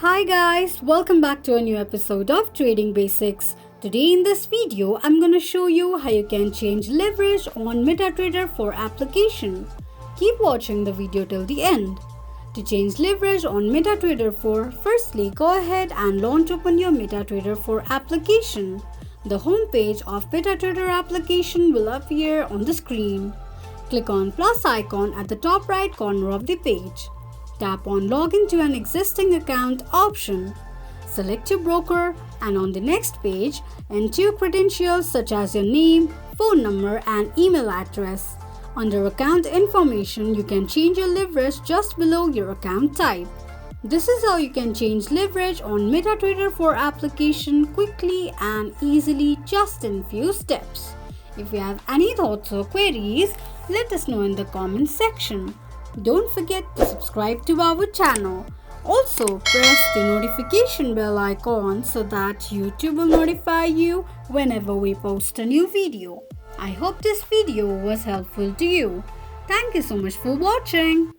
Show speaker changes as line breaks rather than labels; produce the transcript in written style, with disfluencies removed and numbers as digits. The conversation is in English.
Hi guys, welcome back to a new episode of Trading Basics. Today in this video, I'm gonna show you how you can change leverage on Metatrader for application. Keep watching the video till the end. To change leverage on Metatrader 4, firstly go ahead and launch open your Metatrader 4 application. The home page of Metatrader application will appear on the screen. Click on plus icon at the top right corner of the page. Tap on Login to an existing account option. Select your broker and on the next page, enter your credentials such as your name, phone number and email address. Under account information, you can change your leverage just below your account type. This is how you can change leverage on Metatrader 4 application quickly and easily just in few steps. If you have any thoughts or queries, let us know in the comment section. Don't forget to subscribe to our channel. Also, press the notification bell icon so that YouTube will notify you whenever we post a new video. I hope this video was helpful to you. Thank you so much for watching.